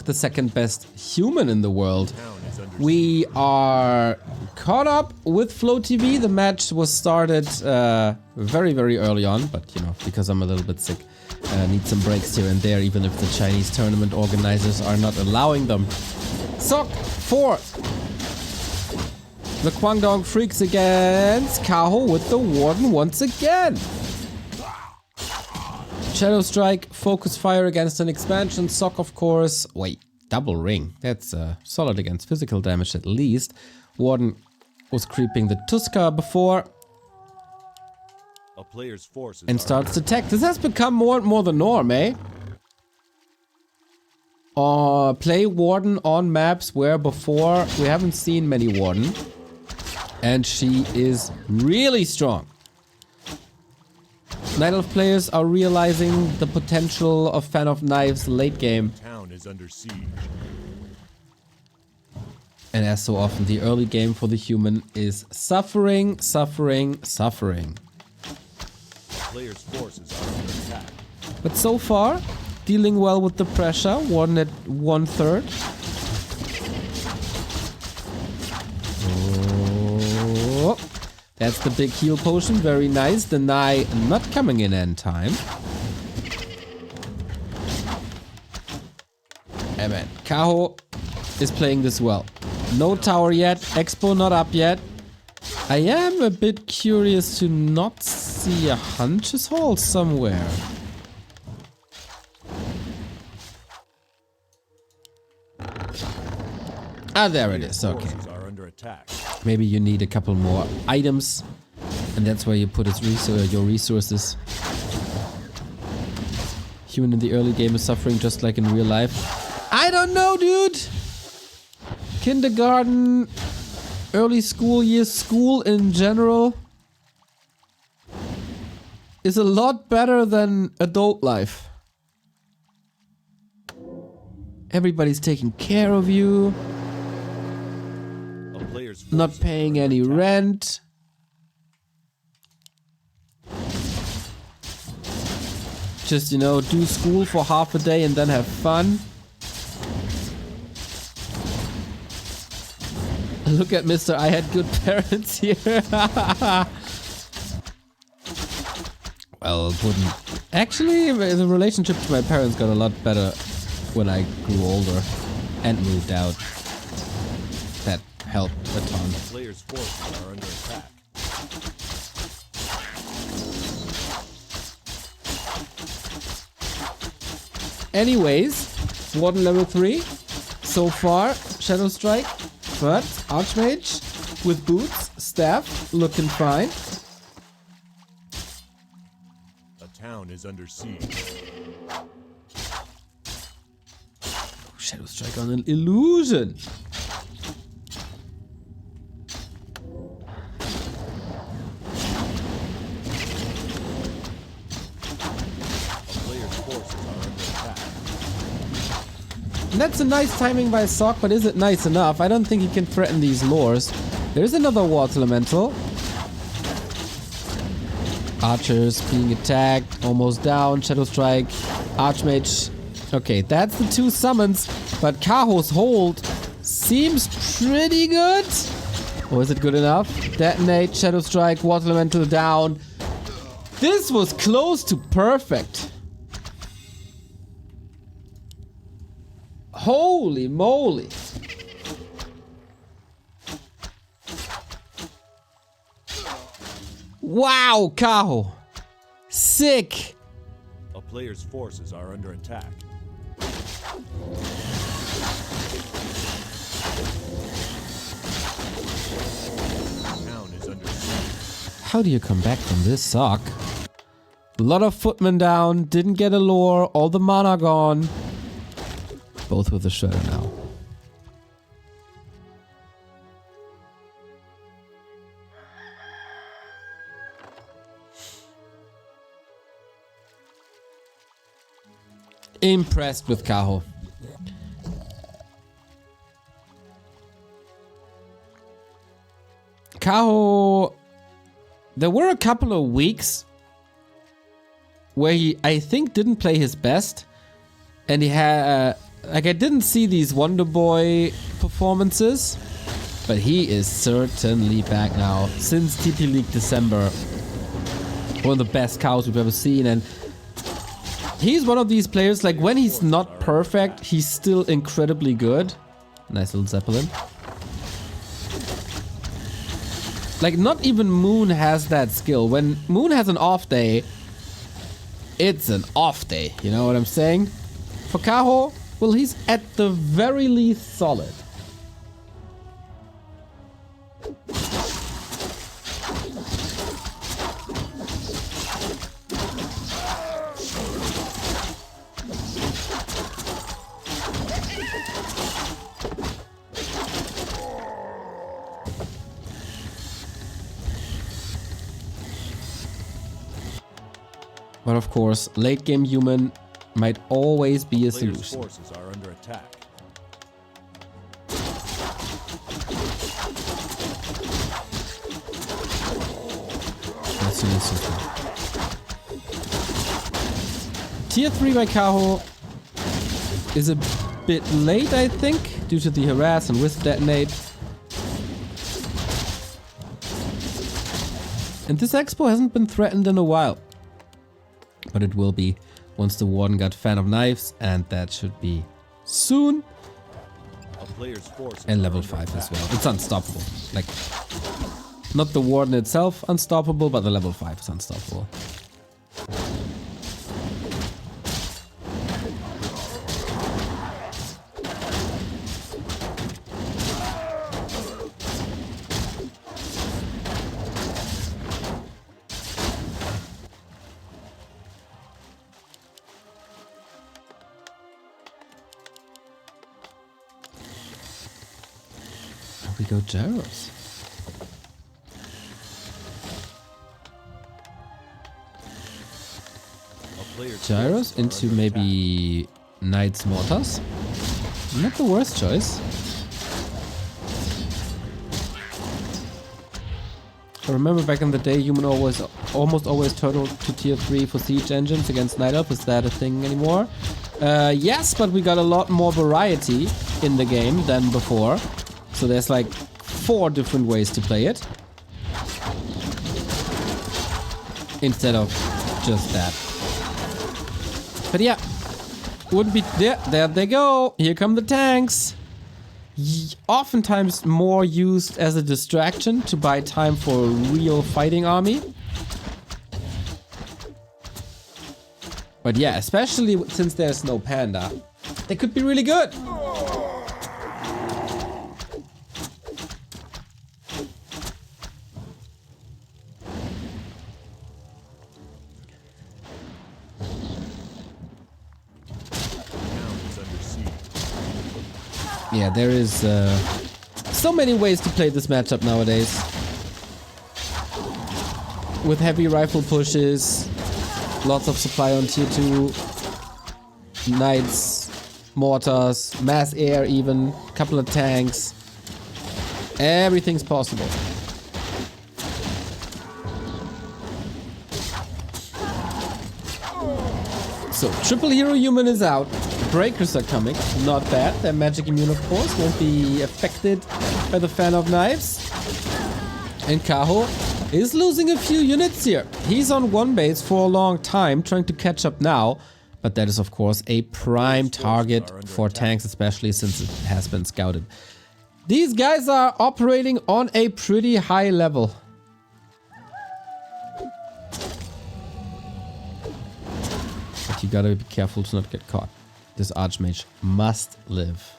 the second best human in the world. We are caught up with Flow TV. The match was started very, very early on, but you know, because I'm a little bit sick, need some breaks here and there, even if the Chinese tournament organizers are not allowing them. Sok 4. The Guangdong Freaks against Kaho with the Warden once again. Shadow Strike, Focus Fire against an expansion. Sok, of course. Wait, double ring. That's solid against physical damage at least. Warden was creeping the Tuska before. A player's forces and starts to attack. This has become more and more the norm, eh? Play Warden on maps where before we haven't seen many Warden. And she is really strong. Night Elf players are realizing the potential of Fan of Knives late game. Town is under siege. And as so often, the early game for the human is suffering, suffering, suffering. Players' forces are under attack. But so far, dealing well with the pressure. Warden at 1/3. Oh, that's the big heal potion. Very nice. The Nai not coming in time. Hey man, Kaho is playing this well. No tower yet. Expo not up yet. I am a bit curious to not see a Hunter's Hall somewhere. Ah, there it is. Okay. Maybe you need a couple more items, and that's where you put your resources. Human in the early game is suffering just like in real life. I don't know, dude. Kindergarten, early school years, school in general is a lot better than adult life. Everybody's taking care of you. Not paying any rent. Just, you know, do school for half a day and then have fun. Look at Mr. I had good parents here. Well, wouldn't. Actually, the relationship to my parents got a lot better when I grew older and moved out. That helped a ton. Players' forces are under attack. Anyways, Warden level 3. So far, Shadow Strike, but Archmage with boots, staff, looking fine. A town is under siege. Shadow Strike on an illusion. And that's a nice timing by Sok, but is it nice enough? I don't think he can threaten these lures. There's another Water Elemental. Archers being attacked, almost down. Shadow Strike, Archmage. Okay, that's the 2 summons, but Kaho's hold seems pretty good. Or is it good enough? Detonate, Shadow Strike, Water Elemental down. This was close to perfect. Holy moly. Wow, Kaho. Sick. A player's forces are under attack. Town is under siege. How do you come back from this, Sok? A lot of footmen down, didn't get a lore, all the mana gone. Both with a Shadow now. Impressed with Kaho. Kaho, there were a couple of weeks where he, I think, didn't play his best, and he had Like, I didn't see these Wonder Boy performances, but he is certainly back now. Since TP League December. One of the best cows we've ever seen, and he's one of these players, like, when he's not perfect, he's still incredibly good. Nice little Zeppelin. Like, not even Moon has that skill. When Moon has an off day, it's an off day. You know what I'm saying? For Kaho, well, he's at the very least solid. But of course, late game human might always be a solution. Forces are under attack. Tier 3 by Kaho is a bit late, I think, due to the harass and wisp detonate. And this expo hasn't been threatened in a while. But it will be once the Warden got Fan of Knives, and that should be soon. And level 5 as well. It's unstoppable. Like, not the Warden itself unstoppable, but the level 5 is unstoppable. We go Gyros. Gyros into maybe Knight's Mortars. Not the worst choice. I remember back in the day, Human almost always turtled to tier 3 for siege engines against Night Elf. Is that a thing anymore? Yes, but we got a lot more variety in the game than before. So there's like 4 different ways to play it. Instead of just that. But yeah. Wouldn't be... There they go. Here come the tanks. Oftentimes more used as a distraction to buy time for a real fighting army. But yeah, especially since there's no panda. They could be really good. Yeah, there is so many ways to play this matchup nowadays. With heavy rifle pushes, lots of supply on tier 2, knights, mortars, mass air even, couple of tanks. Everything's possible. So, triple hero human is out. Breakers are coming. Not bad. Their magic immune, of course, won't be affected by the Fan of Knives. And Kaho is losing a few units here. He's on one base for a long time, trying to catch up now. But that is, of course, a prime target for tanks, especially since it has been scouted. These guys are operating on a pretty high level. But you gotta be careful to not get caught. This Archmage must live.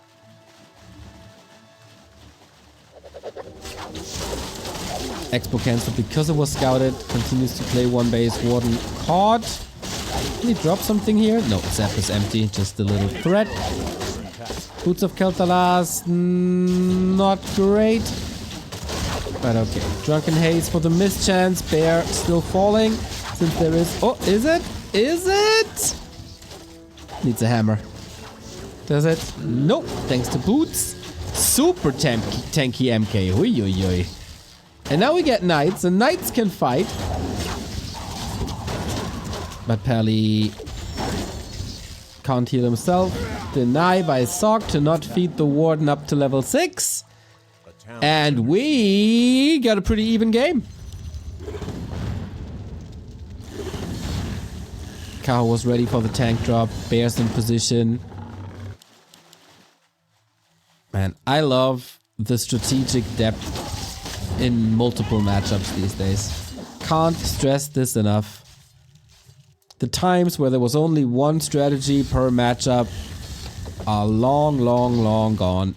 Expo cancelled because it was scouted. Continues to play one base. Warden caught. Did he drop something here? No, Zap is empty. Just a little threat. Boots of Keltalas. Not great. But okay. Drunken Haze for the mischance. Bear still falling. Since there is... Oh, is it? Is it? Needs a hammer. Does it? Nope. Thanks to Boots. Super tanky MK. Hui, hui, hui. And now we get Knights, and Knights can fight. But Pally can't heal himself. Deny by Sock to not feed the Warden up to level 6. And we got a pretty even game. Kaho was ready for the tank drop. Bears in position. Man, I love the strategic depth in multiple matchups these days. Can't stress this enough. The times where there was only one strategy per matchup are long, long, long gone.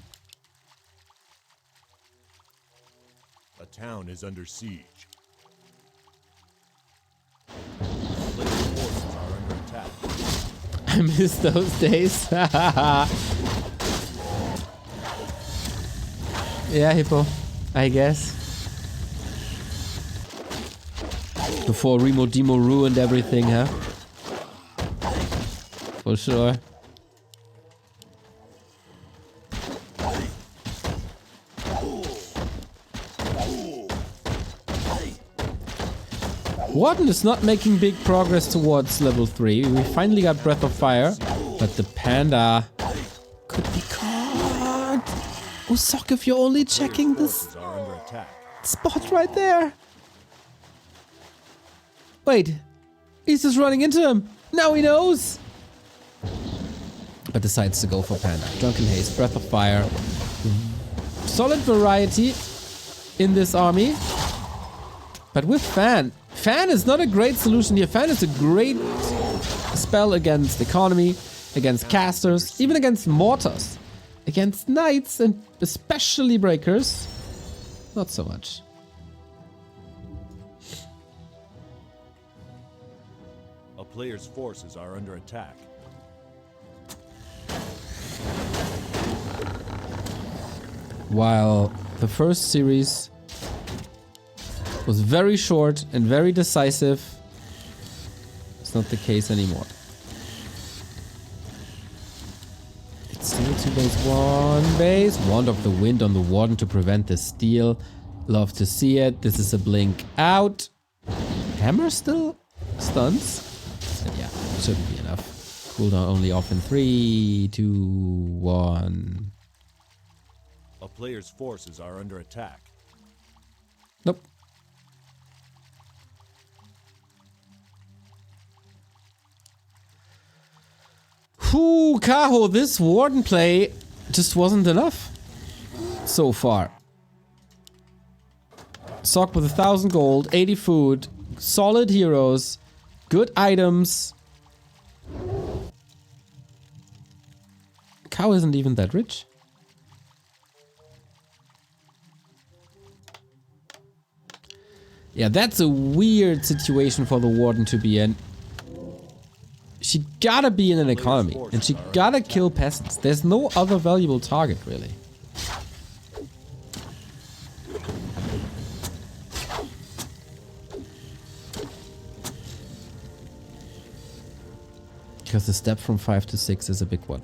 A town is under siege. I miss those days. Yeah, Hippo. I guess. Before Remo Demo ruined everything, huh? For sure. Warden is not making big progress towards level 3. We finally got Breath of Fire, but the panda could be caught. Oh, Sock, if you're only checking this spot right there. Wait, he's just running into him. Now he knows. But decides to go for panda. Drunken Haste, Breath of Fire. Solid variety in this army. But with Fan. Fan is not a great solution here. Fan is a great spell against economy, against casters, even against mortars. Against knights and especially breakers, not so much. A player's forces are under attack. While the first series was very short and very decisive, it's not the case anymore. It's still 2 base, 1 base. Wand of the Wind on the Warden to prevent the steal. Love to see it. This is a blink out. Hammer still stuns. And yeah, shouldn't be enough. Cooldown only off in 3, 2, 1. A player's forces are under attack. Nope. Whew, Kaho, this Warden play just wasn't enough so far. Sock with 1,000 gold, 80 food, solid heroes, good items. Kaho isn't even that rich. Yeah, that's a weird situation for the Warden to be in. She gotta be in an economy, and she gotta kill peasants. There's no other valuable target, really. Because the step from 5 to 6 is a big one.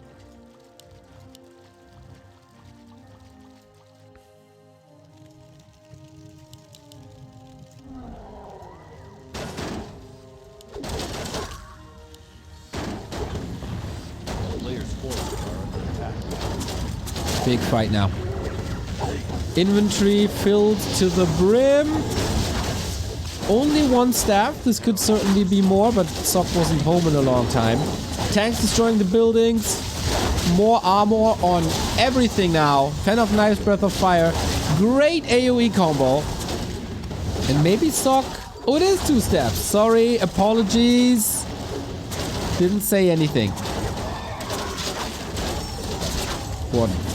Big fight now. Inventory filled to the brim. Only 1 staff. This could certainly be more, but Sock wasn't home in a long time. Tanks destroying the buildings. More armor on everything now. Fan of Knives, Breath of Fire. Great AoE combo. And maybe Sock... Oh, it is 2 staffs. Sorry, apologies. Didn't say anything.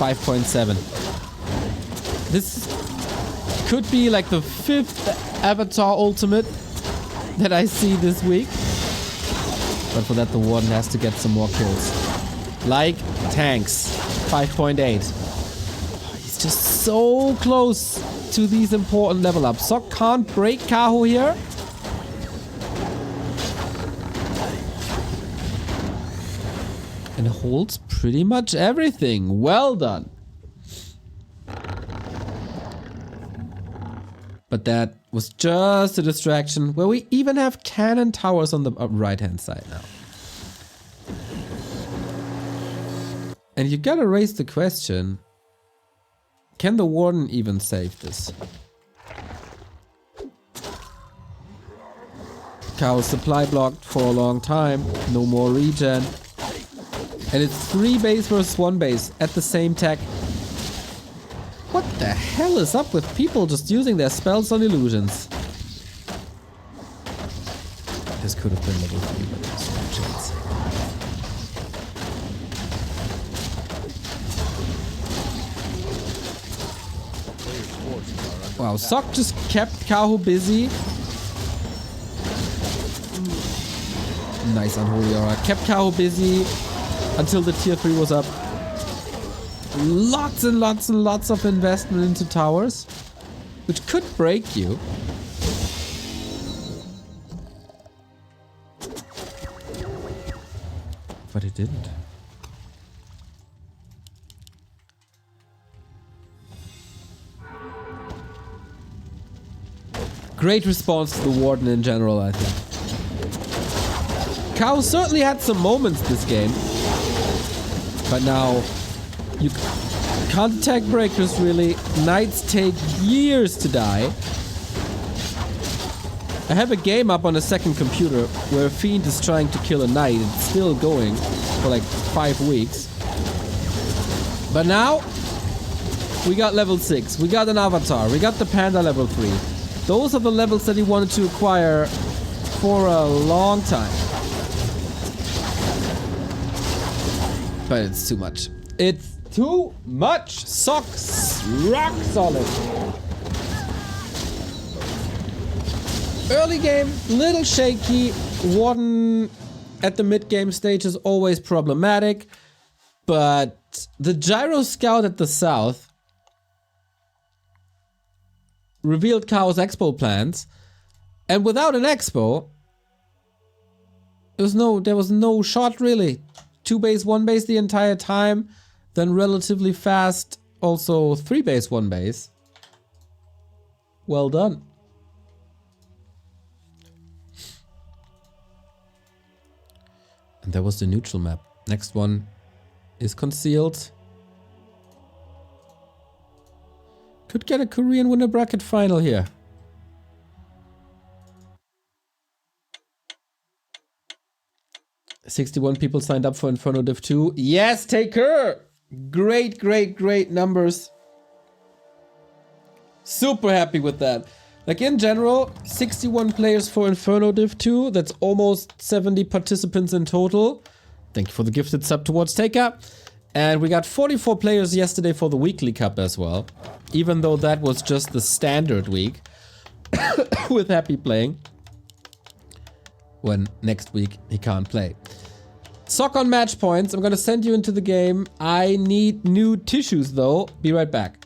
5.7. This could be like the 5th Avatar Ultimate that I see this week. But for that, the Warden has to get some more kills. Like tanks. 5.8. He's just so close to these important level ups. Sock can't break Kaho here. And holds pretty much everything. Well done. But that was just a distraction where we even have cannon towers on the right hand side now. And you gotta raise the question, can the Warden even save this? Kaho supply blocked for a long time, no more regen. And it's 3 base versus 1 base at the same tech. What the hell is up with people just using their spells on illusions? This could have been level 3, but there's no chance. Wow, Sok just kept Kaho busy. Nice Unholy Aura. Kept Kaho busy until the tier 3 was up. Lots and lots and lots of investment into towers, which could break you. But it didn't. Great response to the Warden in general, I think. Kaho certainly had some moments this game. But now, you can't attack breakers really. Knights take years to die. I have a game up on a second computer where a fiend is trying to kill a knight. It's still going for like 5 weeks. But now, we got level 6. We got an avatar. We got the panda level 3. Those are the levels that he wanted to acquire for a long time. But it's too much. It's too much. Socks rock solid. Early game, little shaky. Warden at the mid game stage is always problematic. But the Gyro Scout at the south revealed Kaho's expo plans, and without an expo, there was no shot really. 2 base, 1 base the entire time, then relatively fast, also 3 base, 1 base. Well done. And that was the neutral map. Next one is concealed. Could get a Korean winner bracket final here. "61 people signed up for Inferno Div 2. Yes, take her! Great, great, great numbers. Super happy with that. Like in general, 61 players for Inferno Div 2. That's almost 70 participants in total. Thank you for the gifted sub towards Taker. And we got 44 players yesterday for the weekly cup as well. Even though that was just the standard week. With Happy playing. When next week he can't play. Sock on match points. I'm gonna send you into the game. I need new tissues though. Be right back.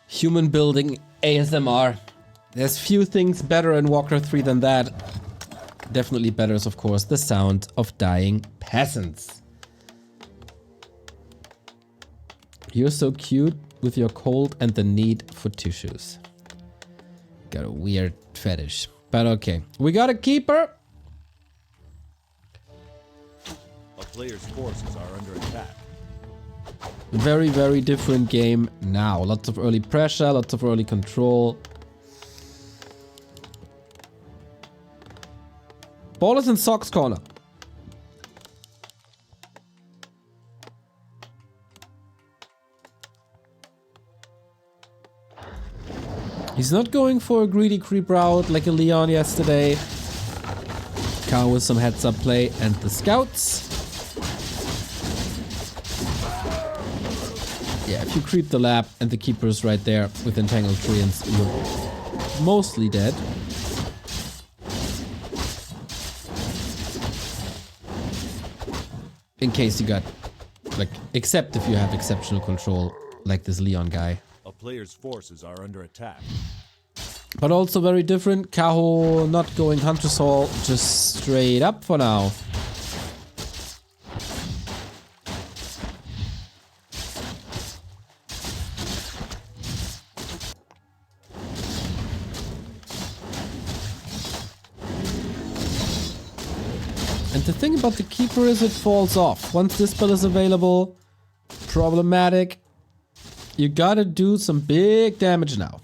Human building ASMR. There's few things better in Warcraft 3 than that. Definitely better is, of course, the sound of dying peasants. You're so cute with your cold and the need for tissues. Got a weird fetish. But okay. We got a keeper. A player's forces are under attack. Very, very different game now. Lots of early pressure, lots of early control. Ball is in Sock's corner. He's not going for a greedy creep route like a Leon yesterday. Kaho with some heads up play and the scouts. Yeah, if you creep the lab and the keeper is right there with entangled treants, you're mostly dead. In case you got, like, except if you have exceptional control, like this Leon guy. A player's forces are under attack. But also very different. Kaho not going Hunter's Hall, just straight up for now. And the thing about the Keeper is it falls off. Once this spell is available, problematic. You gotta do some big damage now.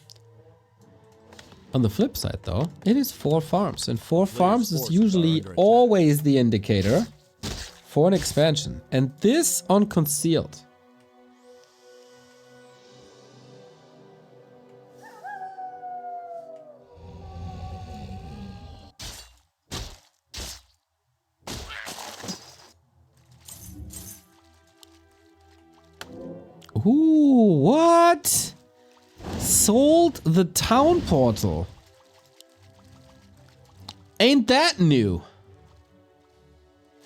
On the flip side though, it is 4 farms. And 4 farms is usually always the indicator for an expansion. And this on Concealed. Ooh, what? Sold the town portal. Ain't that new?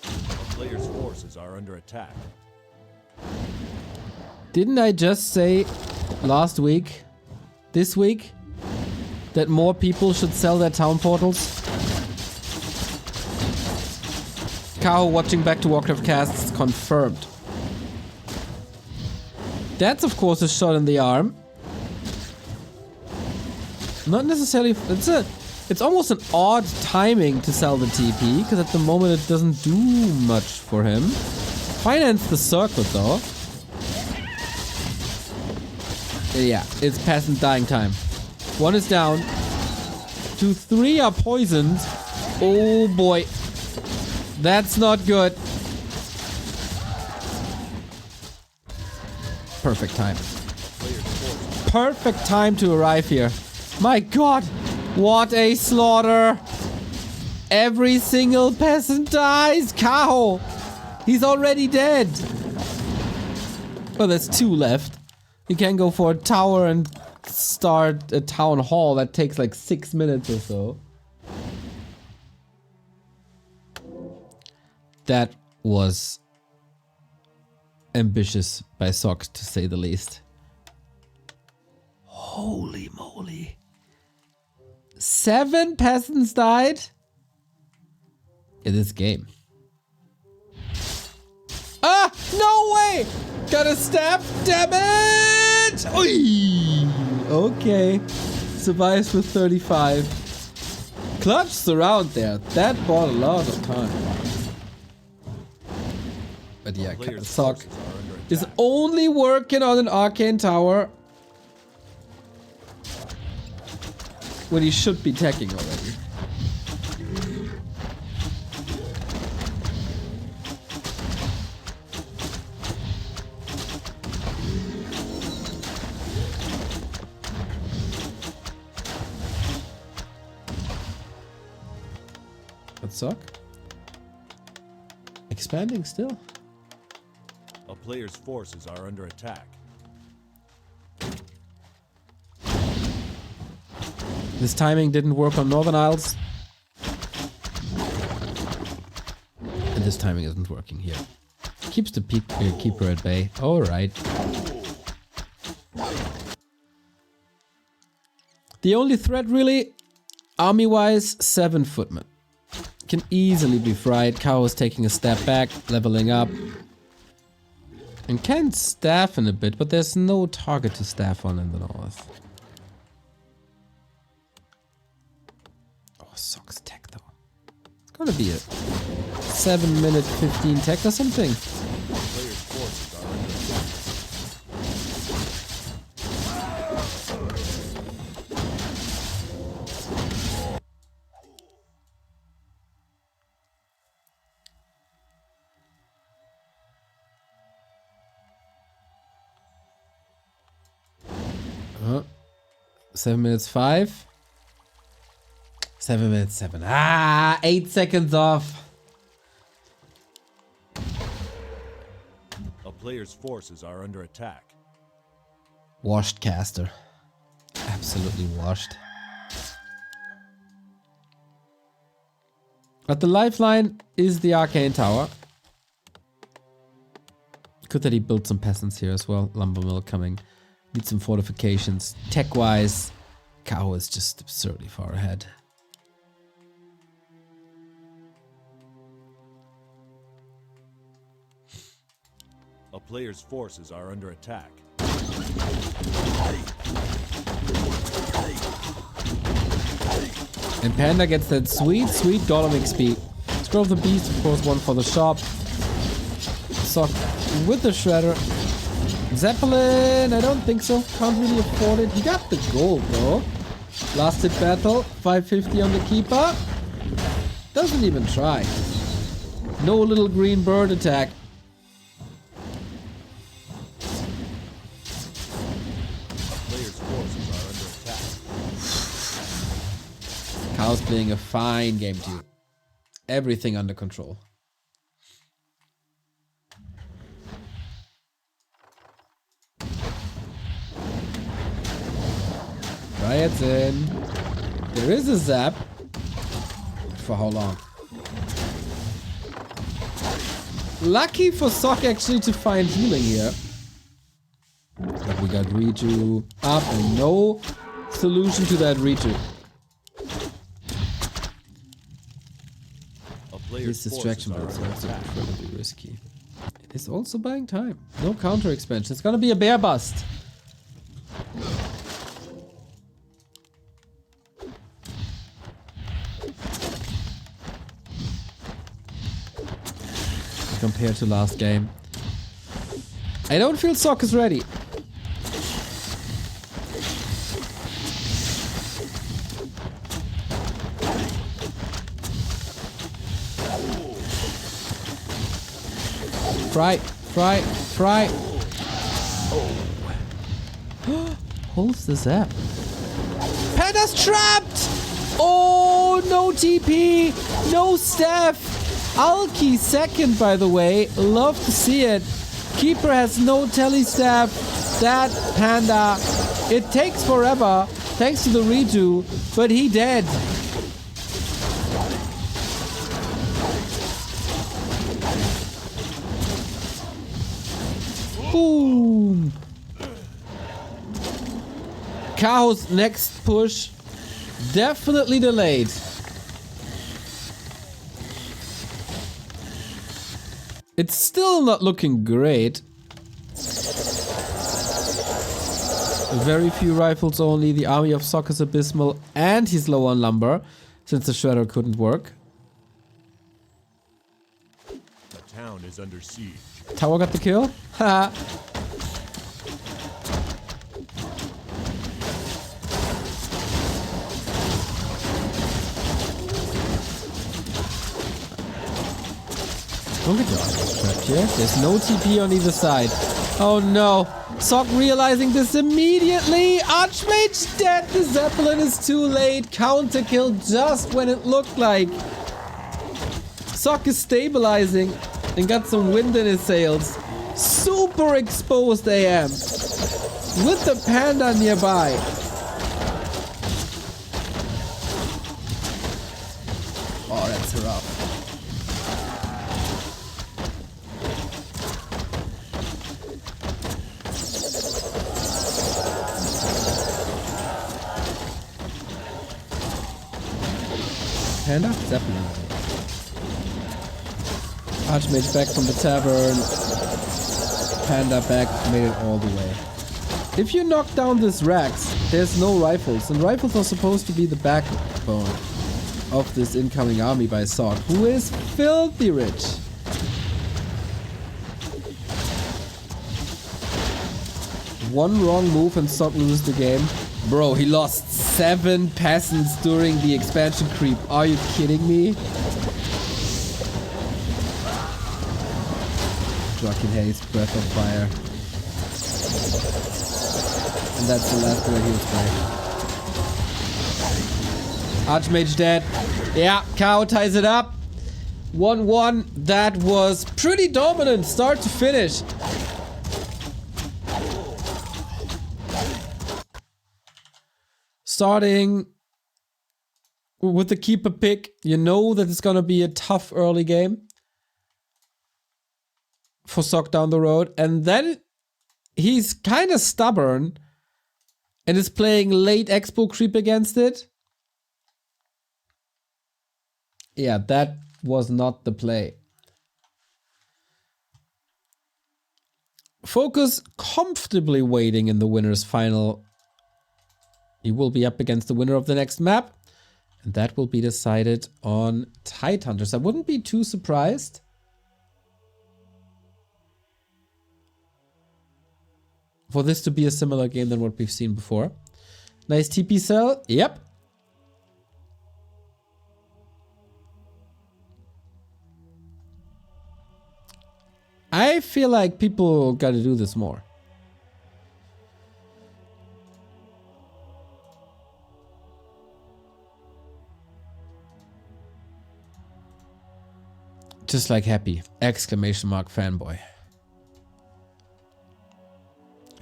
A player's forces are under attack. Didn't I just say last week, this week, that more people should sell their town portals? Kaho watching back to Warcraft casts confirmed. That's of course a shot in the arm. Not necessarily. It's almost an odd timing to sell the TP because at the moment it doesn't do much for him. Finance the circuit though. Yeah, it's past dying time. 1 is down. 2, 3 are poisoned. Oh boy, that's not good. Perfect time. Perfect time to arrive here. My god, what a slaughter. Every single peasant dies. Kaho, he's already dead. Well, there's 2 left. You can go for a tower and start a town hall. That takes like 6 minutes or so. That was ambitious by Sock, to say the least. Holy moly. 7 peasants died in this game. Ah, no way! Got a stab, damn it! Oy! Okay. Survives with 35. Clutch surround there. That bought a lot of time. But yeah, Sock is only working on an arcane tower when he should be teching already. That Sock? Expanding still. A player's forces are under attack. This timing didn't work on Northern Isles. And this timing isn't working here. Keeps the keeper at bay. Alright. The only threat really, army-wise, 7 footmen. Can easily be fried. Kaho is taking a step back, leveling up. And can staff in a bit, but there's no target to staff on in the north. Oh, Sock's tech though. It's gonna be a 7-minute 15 tech or something. Player's forces are under attack. 7 minutes 5. 7 minutes 7. Ah, 8 seconds off. A player's forces are under attack. Washed caster. Absolutely washed. But the lifeline is the arcane tower. Good that he built some peasants here as well. Lumber mill coming. Need some fortifications. Tech-wise, Kaho is just absurdly far ahead. A player's forces are under attack. And Panda gets that sweet, sweet Golem XP. Scroll of the Beast, of course, one for the shop. Sock with the Shredder. Zeppelin, I don't think so. Can't really afford it. He got the gold, though. Last hit battle, 550 on the Keeper. Doesn't even try. No little green bird attack. Kaho's playing a fine game too. Everything under control. Riots in. There is a zap. For how long? Lucky for Sock actually to find healing here. But we got Reju up and no solution to that Reju. This distraction build is also incredibly risky. It is also buying time. No counter expansion. It's gonna be a bear bust. Compared to last game. I don't feel Sock is ready. Fry. Holds the zap. Panda's trapped! Oh, no TP! No staff! Alki second, by the way. Love to see it. Keeper has no tele staff. That Panda. It takes forever, thanks to the redo, but he dead. Boom! Kaho's next push definitely delayed. It's still not looking great. Very few rifles only. The army of Sock is abysmal and he's low on lumber since the Shredder couldn't work. The town is under siege. Tower got the kill? Ha! Don't get your eyes trapped here. There's no TP on either side. Oh no! Sock realizing this immediately! Archmage dead! The Zeppelin is too late! Counter kill just when it looked like! Sock is stabilizing and got some wind in his sails. Super exposed AM! With the Panda nearby. Oh, that's rough. Panda? Zeppelin. Archmage back from the tavern. Panda back, made it all the way. If you knock down this Rax, there's no rifles, and rifles are supposed to be the backbone of this incoming army by Sock, who is filthy rich. One wrong move and Sock loses the game. Bro, he lost 7 peasants during the expansion creep. Are you kidding me? Joaquin Hayes, Breath of Fire. And that's the last word he was playing. Archmage dead. Yeah, Kaho ties it up. 1-1. That was pretty dominant, start to finish. starting with the keeper pick. You know that it's gonna be a tough early game for Sock down the road. And then he's kind of stubborn and is playing late expo creep against it. Yeah, that was not the play. Focus comfortably waiting in the winner's final. He will be up against the winner of the next map. And that will be decided on Tidehunters. I wouldn't be too surprised. For this to be a similar game than what we've seen before. Nice TP cell. Yep. I feel like people gotta do this more. Just like happy! Exclamation mark fanboy.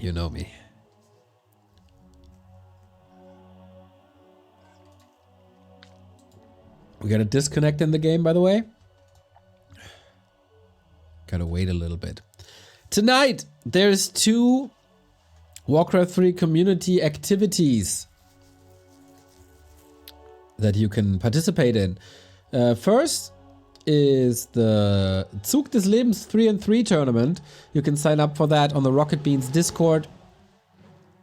You know me. We got a disconnect in the game, by the way. Gotta wait a little bit. Tonight, there's 2 Warcraft 3 community activities that you can participate in. First is the Zug des Lebens 3-on-3 tournament. You can sign up for that on the Rocket Beans Discord.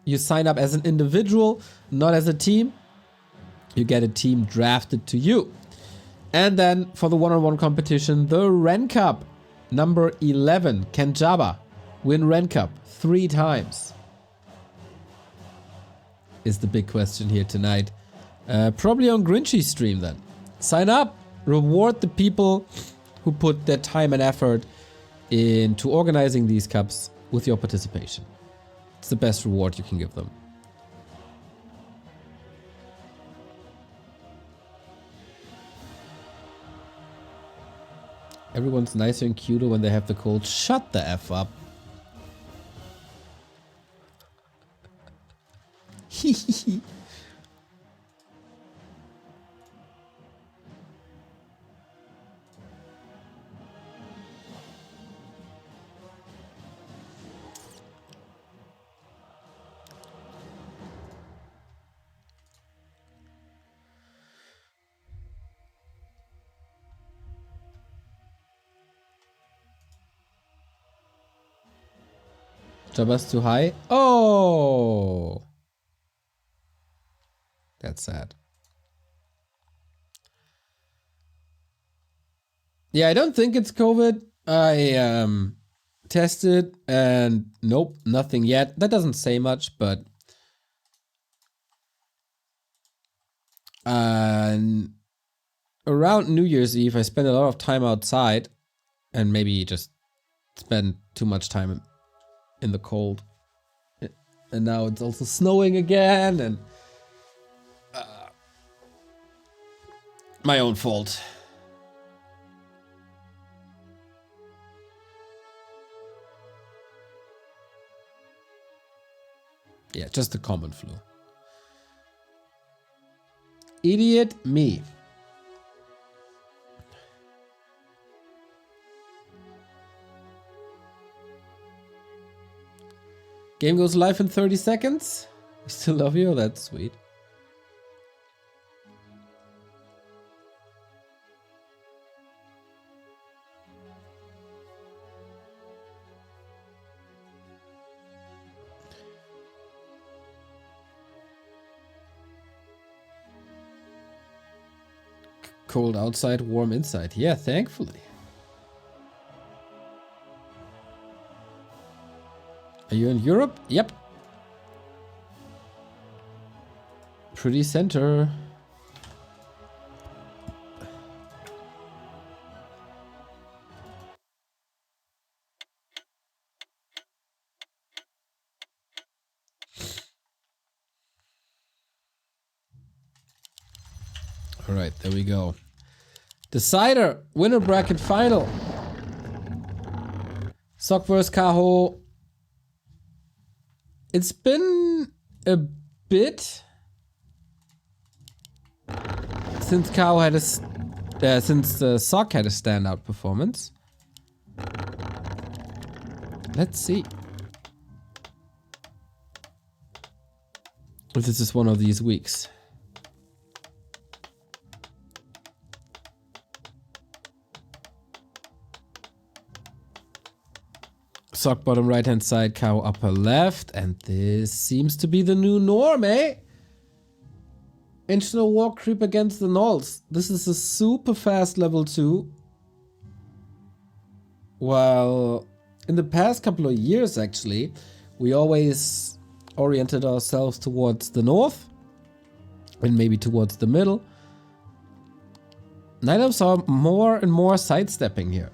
You sign up as an individual, not as a team. You get a team drafted to you. And then for the one-on-one competition, the Ren Cup. Number 11, Kenjaba. Win Ren Cup 3 times. Is the big question here tonight. Probably on Grinchy's stream then. Sign up. Reward the people who put their time and effort into organizing these cups with your participation. It's the best reward you can give them. Everyone's nicer and cuter when they have the cold. Shut the F up. Jabba's too high. Oh, that's sad. Yeah, I don't think it's COVID. I tested and nope, nothing yet. That doesn't say much, but around New Year's Eve, I spent a lot of time outside and maybe just spend too much time in the cold. And now it's also snowing again and my own fault. Yeah, just a common flu. Idiot me. Game goes live in 30 seconds. We still love you. That's sweet. Cold outside, warm inside. Yeah, thankfully. Are you in Europe? Yep. Pretty center. All right, there we go. Decider, winner bracket final. Sock vs Kaho. It's been a bit Since Kaho had since Sock had a standout performance. Let's see if this is one of these weeks. Sock bottom right hand side, Kaho upper left, and this seems to be the new norm, eh? Intentional walk creep against the nulls. This is a super fast level 2. Well, in the past couple of years actually, we always oriented ourselves towards the north and maybe towards the middle. Night elves are more and more sidestepping here.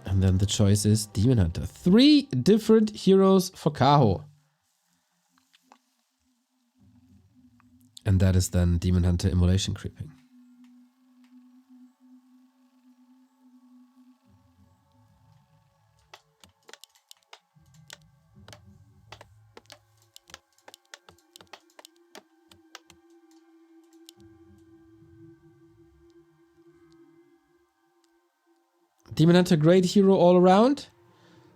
And then the choice is Demon Hunter. 3 different heroes for Kaho. And that is then Demon Hunter Immolation creeping. Demon Hunter, great hero all around.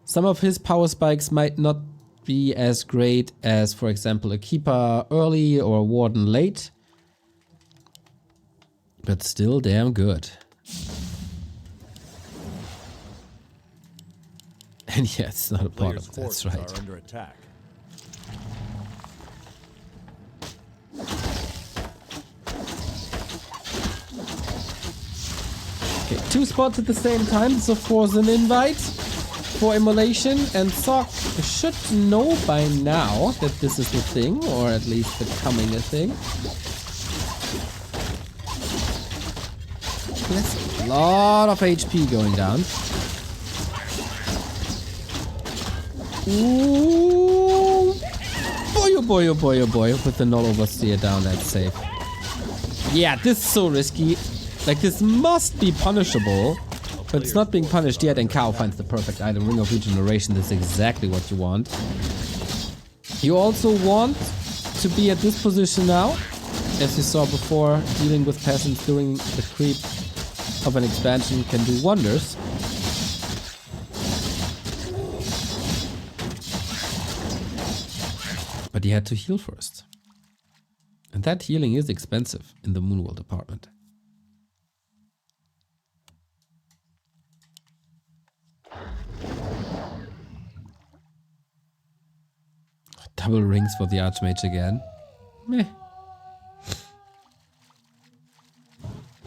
Some of his power spikes might not be as great as, for example, a Keeper early or a Warden late. But still damn good. And yeah, it's not a bottom, that's right. Are under attack. Okay, 2 spots at the same time. This is of course an invite for Immolation, and Sock should know by now that this is the thing, or at least becoming a thing. Yes, a lot of HP going down. Ooh. Boy, oh boy, oh boy, oh boy. With the null oversteer down, that's safe. Yeah, this is so risky. Like, this must be punishable, but it's not being punished yet, and Kaho finds the perfect item. Ring of Regeneration, that's exactly what you want. You also want to be at this position now, as you saw before, dealing with peasants during the creep of an expansion can do wonders. But you had to heal first. And that healing is expensive in the Moonwall department. Double rings for the Archmage again. Meh.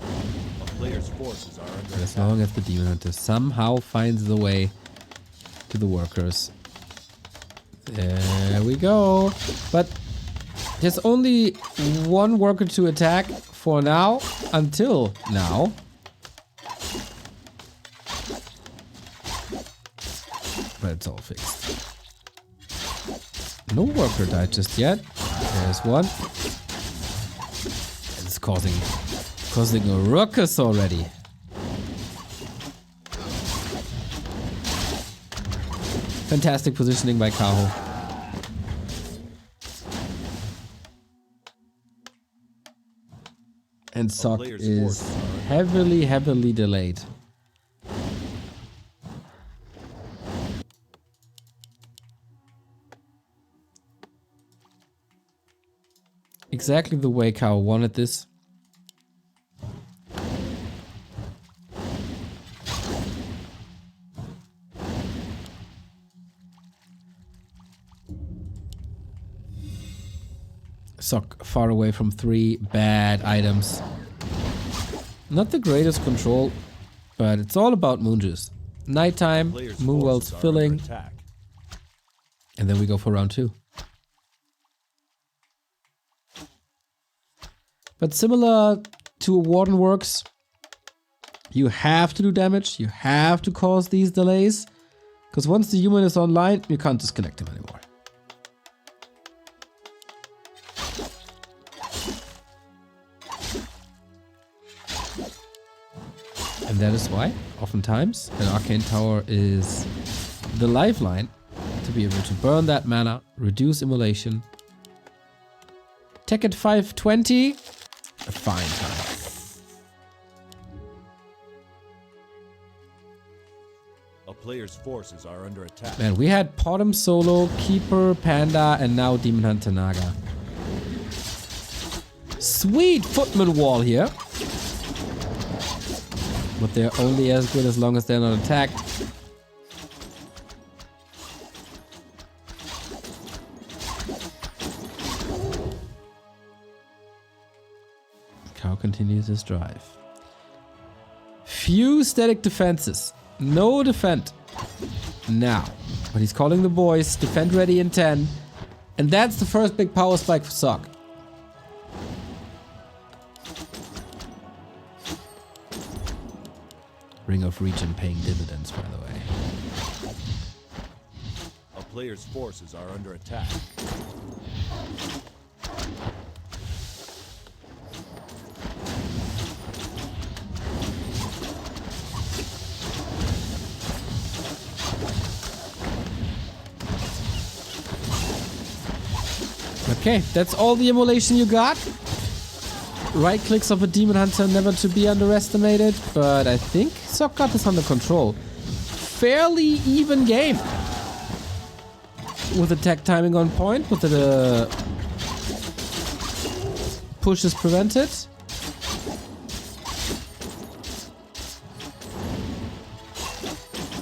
A player's forces are under As long as the Demon Hunter somehow finds the way to the workers. There we go. But there's only one worker to attack for now, until now. But it's all fixed. No worker died just yet. There's one. And it's causing a ruckus already. Fantastic positioning by Kaho. And Sock is heavily delayed. Exactly the way Kaho wanted this. Sock far away from 3 bad items. Not the greatest control, but it's all about moon juice. Nighttime, Moonwell's filling, and then we go for round 2. But similar to a Warden works, you have to do damage, you have to cause these delays, because once the human is online, you can't disconnect him anymore. And that is why, oftentimes, an Arcane Tower is the lifeline to be able to burn that mana, reduce immolation. Tech at 520. A fine time. A player's forces are under attack. Man, we had Potom Solo, Keeper, Panda, and now Demon Hunter Naga. Sweet footman wall here. But they're only as good as long as they're not attacked. Kaho continues his drive. Few static defenses. No defend. Now. But he's calling the boys. Defend ready in 10. And that's the first big power spike for Sok. Ring of Region paying dividends, by the way. A player's forces are under attack. Okay, that's all the immolation you got. Right clicks of a Demon Hunter never to be underestimated, but I think Sok got this under control. Fairly even game. With attack timing on point, with the push is prevented.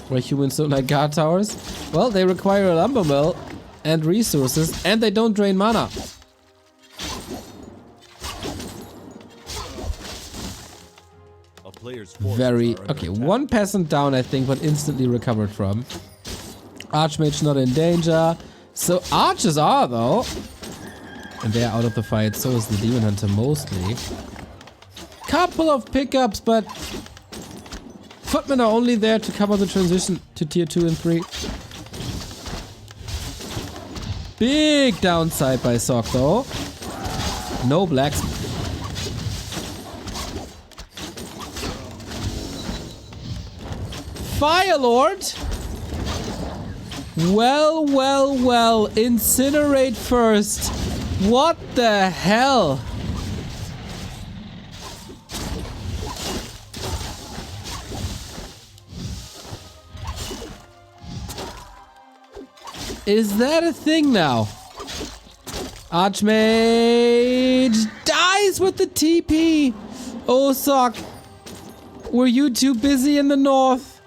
Where humans don't like guard towers? Well, they require a lumber mill and resources, and they don't drain mana. Very okay. One peasant down, I think, but instantly recovered from. Archmage not in danger. So archers are though, and they're out of the fight. So is the Demon Hunter mostly. Couple of pickups, but footmen are only there to cover the transition to tier 2 and 3. Big downside by Sok though. No blacksmith. Firelord. Well, well, well. Incinerate first. What the hell? Is that a thing now? Archmage dies with the TP. Oh, Sok. Were you too busy in the north?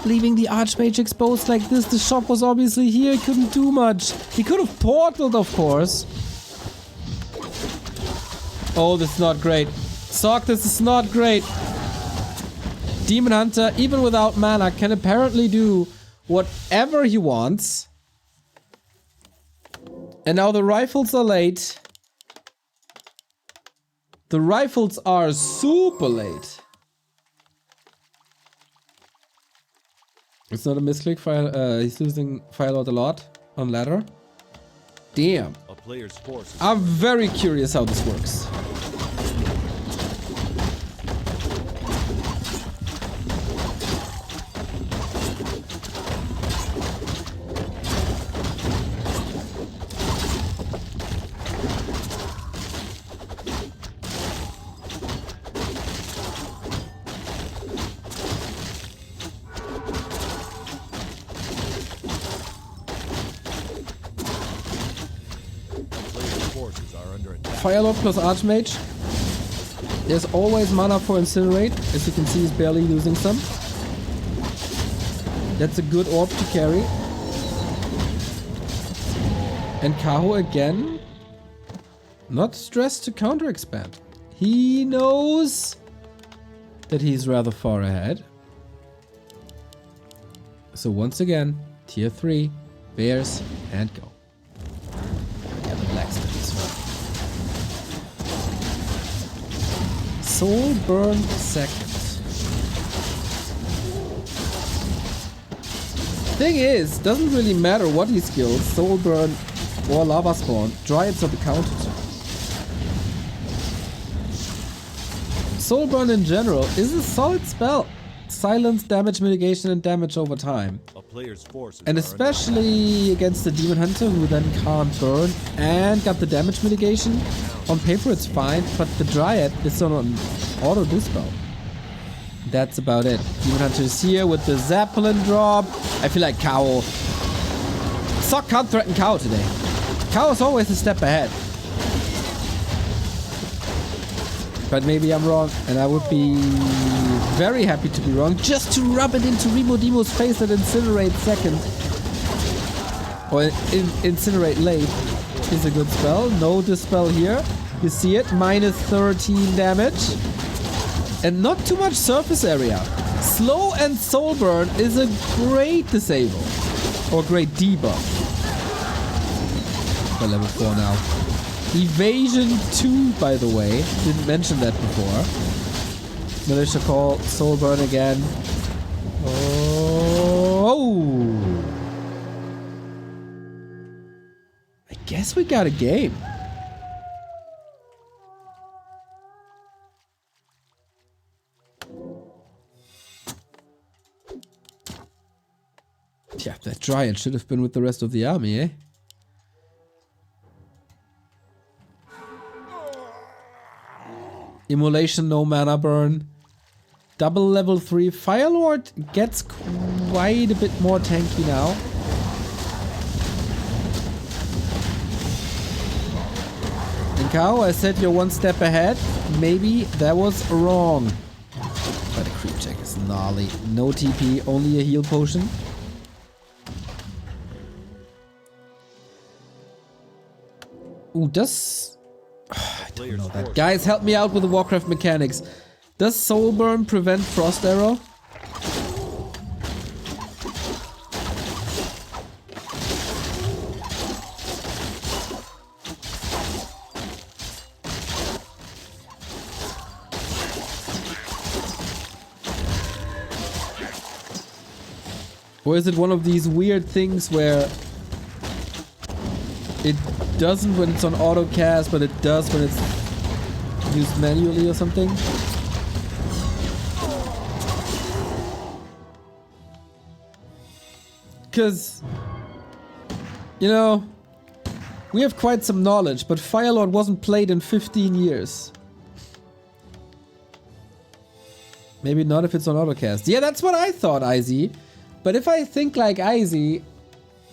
Leaving the Archmage exposed like this, the shop was obviously here, he couldn't do much. He could have portaled, of course. Oh, this is not great. Sok, this is not great. Demon Hunter, even without mana, can apparently do whatever he wants. And now the rifles are late. The rifles are super late. It's not a misclick. He's losing Firelord a lot on ladder. Damn. A player's force. I'm very curious how this works. Firelord plus Archmage. There's always mana for Incinerate. As you can see, he's barely losing some. That's a good orb to carry. And Kaho again, not stressed to counter expand. He knows that he's rather far ahead. So once again, tier 3, bears and go. Yeah, the blacksmith is fine. Soul burn second. Thing is, doesn't really matter what he skills, soul burn or lava spawn, dryads are the counter to. Soul burn in general is a solid spell. silence, damage mitigation, and damage over time. A player's forces And are especially against the Demon Hunter, who then can't burn and got the damage mitigation. On paper it's fine, but the Dryad is on an auto dispel. That's about it. Demon Hunter is here with the Zeppelin drop. I feel like Kaho... Sock can't threaten Kaho today. Kaho's always a step ahead. But maybe I'm wrong, and I would be very happy to be wrong. Just to rub it into Remo Demo's face that Incinerate second. Or Incinerate late is a good spell. No dispel here. You see it, minus 13 damage. And not too much surface area. Slow and Soul Burn is a great disable. Or great debuff. For level 4 now. Evasion 2, by the way. Didn't mention that before. Militia Call, Soul Burn again. Oh! I guess we got a game. Yeah, that Dryad should have been with the rest of the army, eh? Immolation, no mana burn. Double level 3. Firelord gets quite a bit more tanky now. And Kaho, I said you're one step ahead. Maybe that was wrong. But the creep check is gnarly. No TP, only a heal potion. Ooh, does... I don't know that. Guys, help me out with the Warcraft mechanics. Does Soul Burn prevent Frost Arrow? Or is it one of these weird things where it doesn't when it's on auto cast, but it does when it's used manually or something? Because, you know, we have quite some knowledge, but Firelord wasn't played in 15 years. Maybe not if it's on autocast. Yeah, that's what I thought, Izzy. But if I think like Izzy,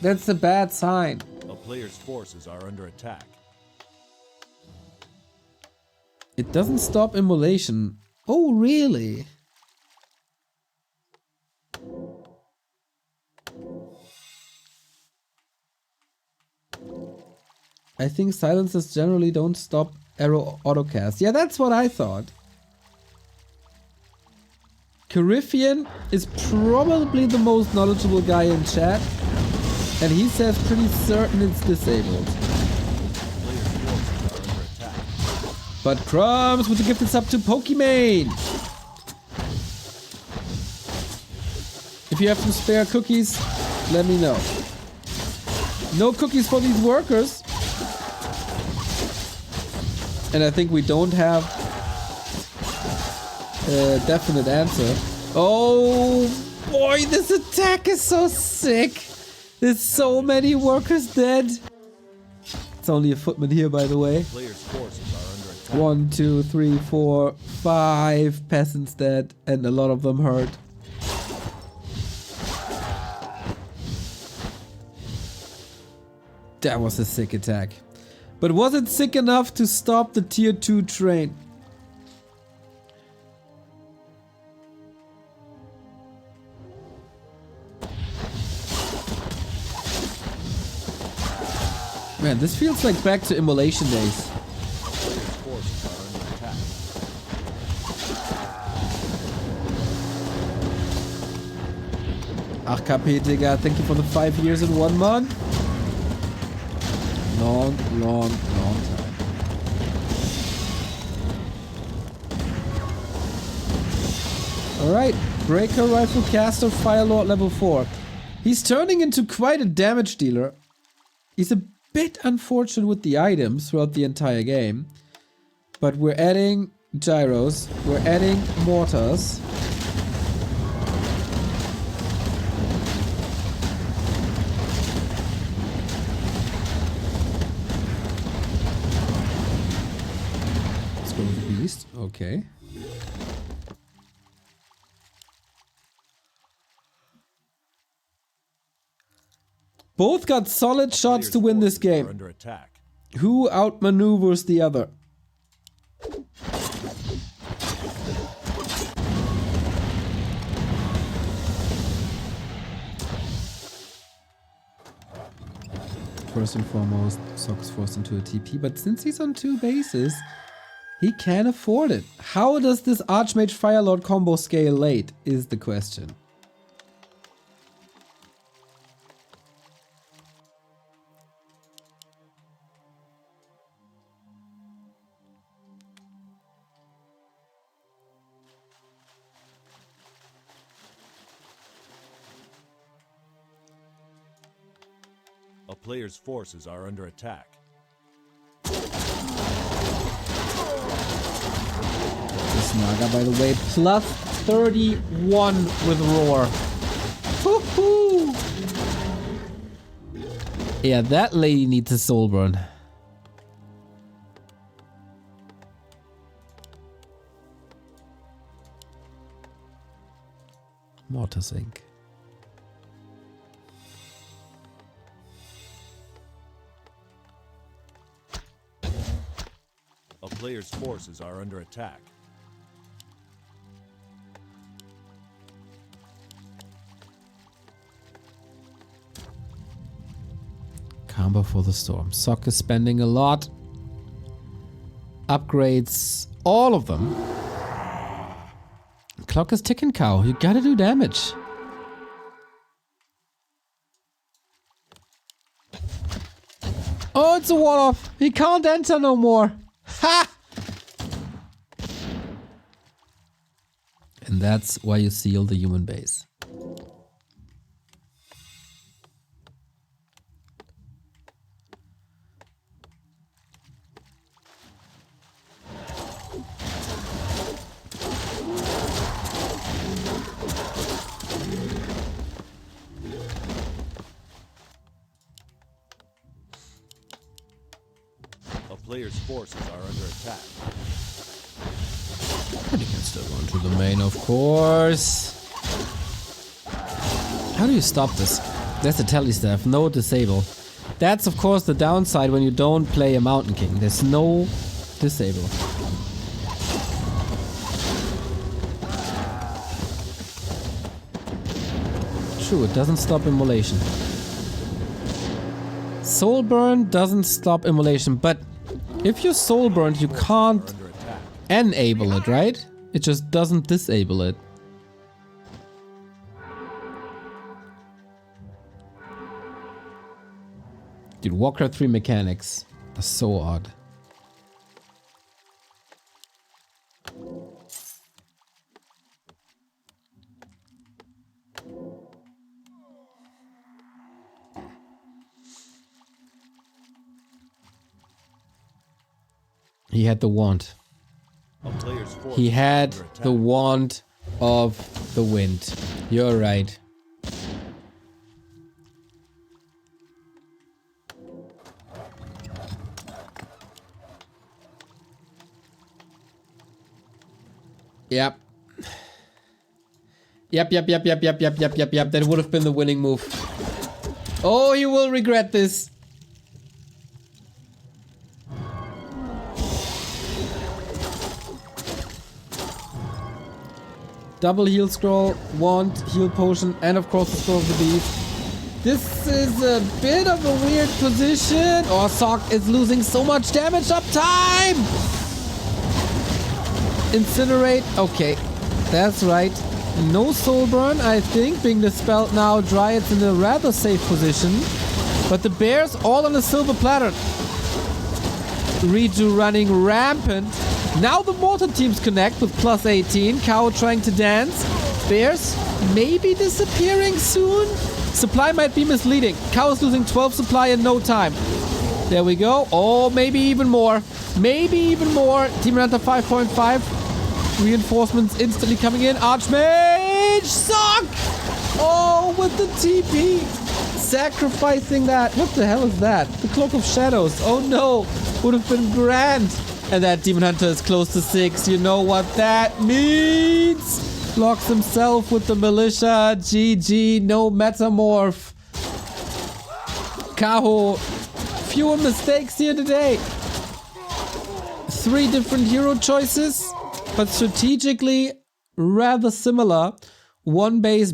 that's a bad sign. A player's forces are under attack. It doesn't stop immolation. Oh, really? I think silences generally don't stop arrow autocast. Yeah, that's what I thought. Carifian is probably the most knowledgeable guy in chat. And he says pretty certain it's disabled. But Crumbs with the gifted sub to Pokimane. If you have some spare cookies, let me know. No cookies for these workers. And I think we don't have a definite answer. Oh boy, this attack is so sick. There's so many workers dead. It's only a footman here, by the way. Players' forces are under attack. 1, 2, 3, 4, 5 peasants dead, and a lot of them hurt. That was a sick attack. But was it sick enough to stop the tier 2 train? Man, this feels like back to immolation days. Players' forces are under attack. Ach, KP, Digga, thank you for the 5 years and 1 month. Long, long, long time. Alright, Breaker Rifle Caster Firelord level 4. He's turning into quite a damage dealer. He's a bit unfortunate with the items throughout the entire game. But we're adding gyros, we're adding mortars. of the beast. Okay. Both got solid shots to win this game. Under attack. Who outmaneuvers the other? First and foremost, Sock's forced into a TP, but since he's on 2 bases, he can afford it. How does this Archmage Firelord combo scale late, is the question. A player's forces are under attack. This Naga, by the way, plus 31 with Roar. Woohoo! Yeah, that lady needs a Soulburn. Mortar Sink. A player's forces are under attack. Combo for the storm. Sock is spending a lot. Upgrades all of them. Clock is ticking, Kaho. You gotta do damage. Oh, it's a wall-off. He can't enter no more. Ha! And that's why you seal the human base. Player's forces are under attack. But he can still run to the main, of course. How do you stop this? That's the tele staff, no disable. That's of course the downside when you don't play a Mountain King. There's no disable. True, it doesn't stop immolation. Soul Burn doesn't stop immolation, but if you're soul burned, you can't enable it, right? It just doesn't disable it. Dude, Warcraft 3 mechanics are so odd. He had the wand. He had the wand of the wind. You're right. Yep. Yep. That would have been the winning move. Oh, you will regret this. Double heal scroll, wand, heal potion, and of course the Scroll of the Beast. This is a bit of a weird position. Oh, Sock is losing so much damage uptime! Incinerate, okay, that's right. No Soul Burn, I think, being dispelled now. Dryad's in a rather safe position. But the bears all on a silver platter. Reju running rampant. Now the mortar teams connect with plus 18. Kaho trying to dance. Bears maybe disappearing soon. Supply might be misleading. Kaho's losing 12 supply in no time. There we go. Oh, maybe even more. Maybe even more. Team Ranta 5.5. Reinforcements instantly coming in. Archmage! Sock! Oh, with the TP. Sacrificing that. What the hell is that? The Cloak of Shadows. Oh no. Would have been grand. And that Demon Hunter is close to 6. You know what that means. Blocks himself with the Militia. GG, no Metamorph. Kaho, fewer mistakes here today. 3 different hero choices, but strategically rather similar. One base